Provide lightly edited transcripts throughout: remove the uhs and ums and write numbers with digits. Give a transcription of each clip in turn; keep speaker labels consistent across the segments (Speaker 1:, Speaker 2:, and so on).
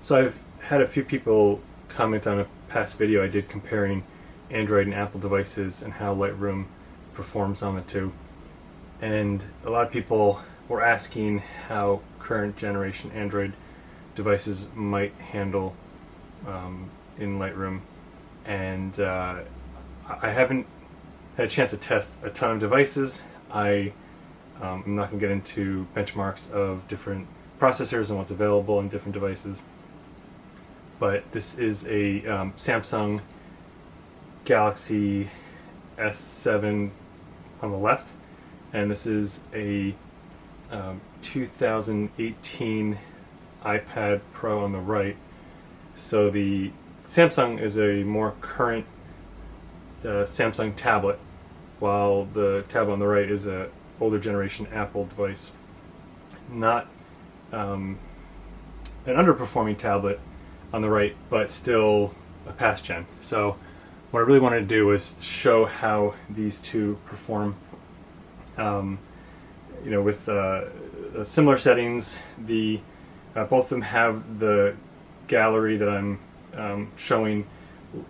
Speaker 1: So I've had a few people comment on a past video I did comparing Android and Apple devices and how Lightroom performs on the two. And a lot of people were asking how current generation Android devices might handle in Lightroom. And I haven't had a chance to test a ton of devices. I'm not going to get into benchmarks of different processors and what's available in different devices. But this is a Samsung Galaxy S7 on the left, and this is a 2018 iPad Pro on the right. So the Samsung is a more current Samsung tablet, while the tablet on the right is a older generation Apple device. Not an underperforming tablet on the right, but still a past gen. So what I really wanted to do was show how these two perform. With similar settings. Both of them have the gallery that I'm showing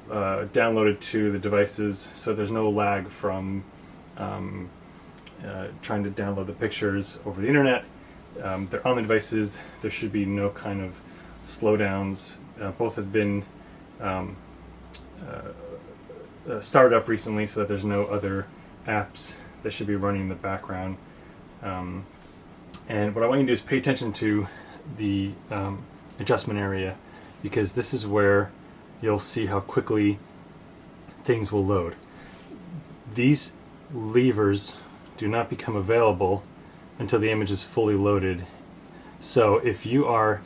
Speaker 1: downloaded to the devices, so there's no lag from trying to download the pictures over the internet. They're on the devices. There should be no kind of slowdowns. Both have been started up recently, so that there's no other apps that should be running in the background. And what I want you to do is pay attention to the adjustment area, because this is where you'll see how quickly things will load. These levers do not become available until the image is fully loaded. So if you are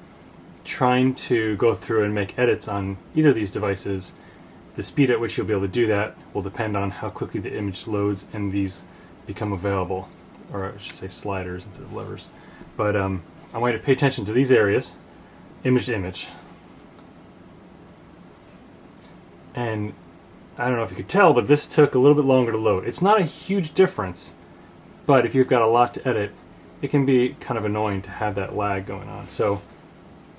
Speaker 1: trying to go through and make edits on either of these devices, the speed at which you'll be able to do that will depend on how quickly the image loads and these become available, or I should say sliders instead of levers. But I want you to pay attention to these areas, image to image. And I don't know if you could tell, but this took a little bit longer to load. It's not a huge difference, but if you've got a lot to edit, it can be kind of annoying to have that lag going on. So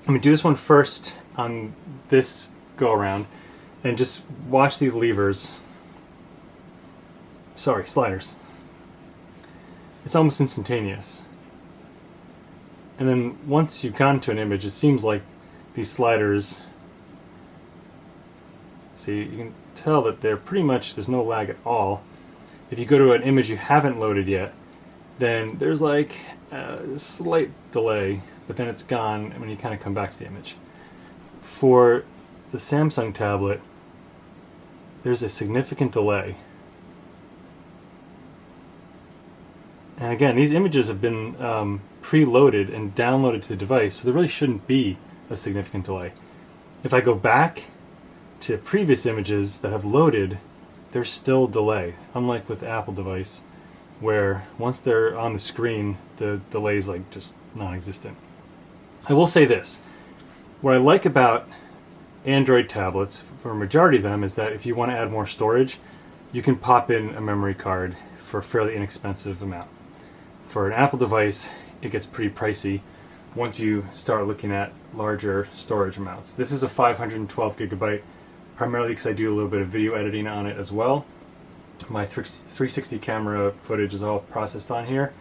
Speaker 1: I'm going to do this one first on this go around, and just watch these levers. Sorry, sliders. It's almost instantaneous. And then once you've gone to an image, it seems like these sliders, see, you can tell that they're pretty much, there's no lag at all. If you go to an image you haven't loaded yet, then there's like a slight delay, but then it's gone when you kind of come back to the image. For the Samsung tablet, there's a significant delay. And again, these images have been preloaded and downloaded to the device, so there really shouldn't be a significant delay. If I go back to previous images that have loaded, there's still delay, unlike with the Apple device, where once they're on the screen, the delay is like just non-existent. I will say this. What I like about Android tablets, for a majority of them, is that if you want to add more storage, you can pop in a memory card for a fairly inexpensive amount. For an Apple device, it gets pretty pricey once you start looking at larger storage amounts. This is a 512 gigabyte, primarily because I do a little bit of video editing on it as well. My 360 camera footage is all processed on here,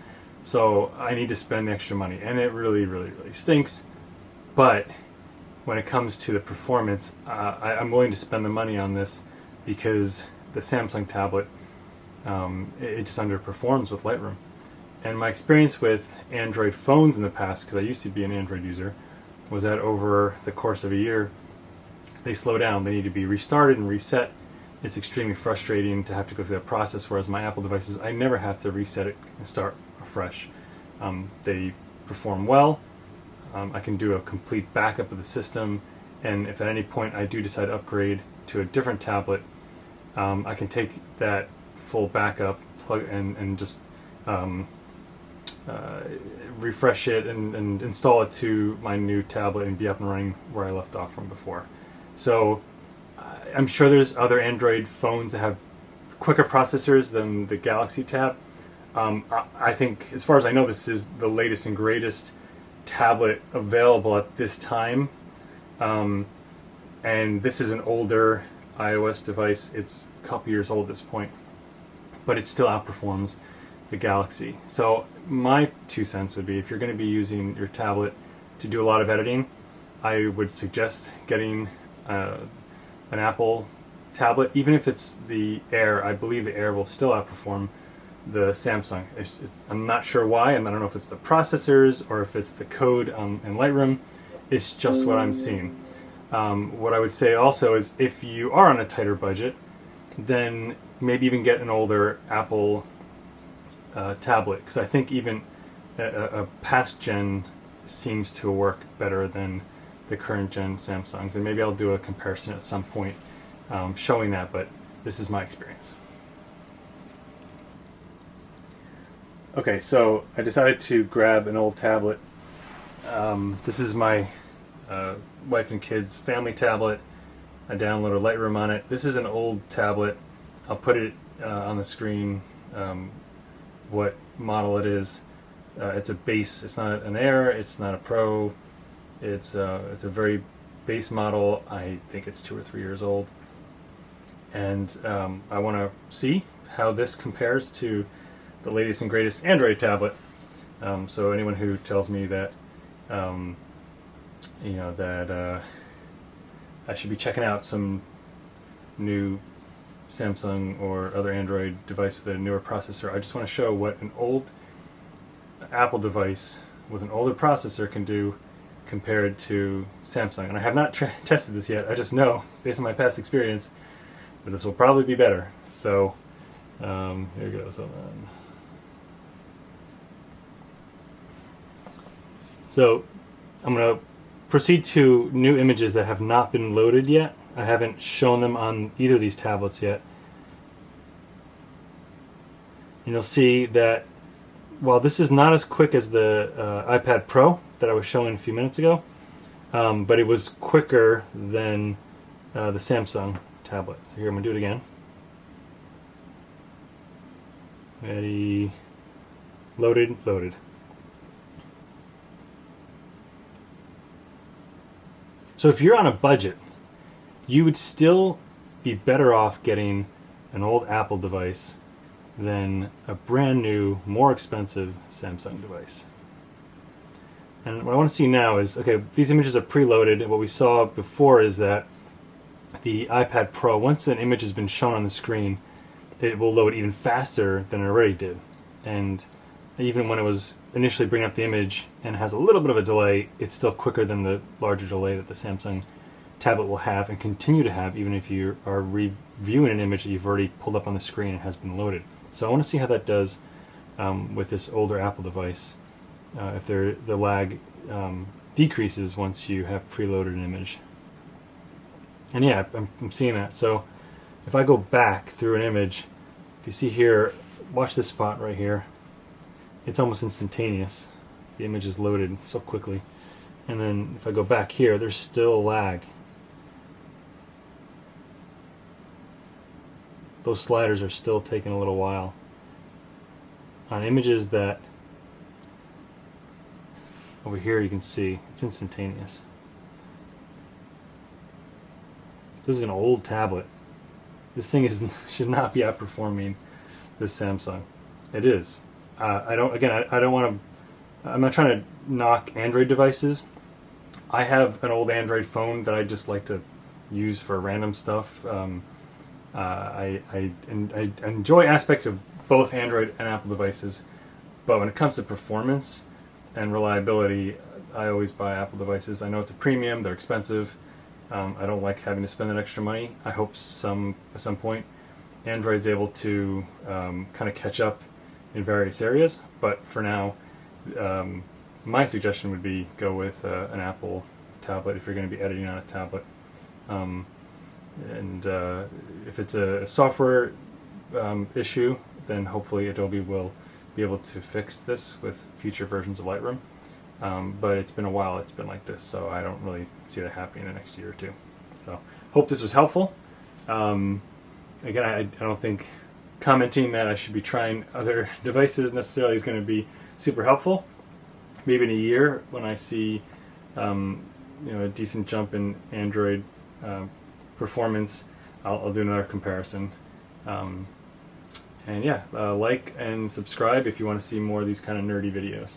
Speaker 1: so I need to spend the extra money, and it really, really, really stinks. But when it comes to the performance, I'm willing to spend the money on this because the Samsung tablet, it just underperforms with Lightroom. And my experience with Android phones in the past, because I used to be an Android user, was that over the course of a year, they slow down. They need to be restarted and reset. It's extremely frustrating to have to go through that process, whereas my Apple devices, I never have to reset it and start afresh. They perform well. I can do a complete backup of the system, and if at any point I do decide to upgrade to a different tablet, I can take that full backup, plug and just refresh it and install it to my new tablet and be up and running where I left off from before. So I'm sure there's other Android phones that have quicker processors than the Galaxy Tab. I think, as far as I know, this is the latest and greatest tablet available at this time, And this is an older iOS device. It's a couple years old at this point, but it still outperforms the Galaxy. So my 2 cents would be, if you're going to be using your tablet to do a lot of editing, I would suggest getting an Apple tablet. Even if it's the Air, I believe the Air will still outperform the Samsung. I'm not sure why, and I don't know if it's the processors or if it's the code in Lightroom. It's just what I'm seeing. What I would say also is, if you are on a tighter budget, then maybe even get an older Apple tablet, because I think even a past gen seems to work better than the current gen Samsungs. And maybe I'll do a comparison at some point showing that, but this is my experience. Okay, so I decided to grab an old tablet. This is my wife and kids' family tablet. I downloaded Lightroom on it. This is an old tablet. I'll put it on the screen, what model it is. It's a base. It's not an Air. It's not a Pro. It's a very base model. I think it's 2 or 3 years old. And I want to see how this compares to the latest and greatest Android tablet. So anyone who tells me that that I should be checking out some new Samsung or other Android device with a newer processor, I just want to show what an old Apple device with an older processor can do compared to Samsung. And I have not tested this yet. I just know, based on my past experience, that this will probably be better. So here goes. So I'm going to proceed to new images that have not been loaded yet. I haven't shown them on either of these tablets yet. And you'll see that while this is not as quick as the iPad Pro that I was showing a few minutes ago, but it was quicker than the Samsung tablet. So here, I'm going to do it again. Ready, loaded, loaded. So if you're on a budget, you would still be better off getting an old Apple device than a brand new, more expensive Samsung device. And what I want to see now is, okay, these images are preloaded, and what we saw before is that the iPad Pro, once an image has been shown on the screen, it will load even faster than it already did. And even when it was initially bringing up the image and has a little bit of a delay, it's still quicker than the larger delay that the Samsung tablet will have and continue to have, even if you are reviewing an image that you've already pulled up on the screen and has been loaded. So I want to see how that does with this older Apple device, if the lag decreases once you have preloaded an image. And yeah, I'm seeing that. So if I go back through an image, if you see here, watch this spot right here. It's almost instantaneous. The image is loaded so quickly. And then if I go back here, there's still lag. Those sliders are still taking a little while. On images that, over here you can see, it's instantaneous. This is an old tablet. This thing should not be outperforming this Samsung. It is. I don't want to. I'm not trying to knock Android devices. I have an old Android phone that I just like to use for random stuff. I enjoy aspects of both Android and Apple devices, but when it comes to performance and reliability, I always buy Apple devices. I know it's a premium; they're expensive. I don't like having to spend that extra money. I hope at some point Android's able to kind of catch up in various areas, but for now, my suggestion would be go with an Apple tablet if you're going to be editing on a tablet. And if it's a software issue, then hopefully Adobe will be able to fix this with future versions of Lightroom. But it's been a while it's been like this, so I don't really see that happening in the next year or two. So hope this was helpful. Again, I don't think commenting that I should be trying other devices necessarily is going to be super helpful. Maybe in a year when I see a decent jump in Android performance, I'll do another comparison. And yeah, like and subscribe if you want to see more of these kind of nerdy videos.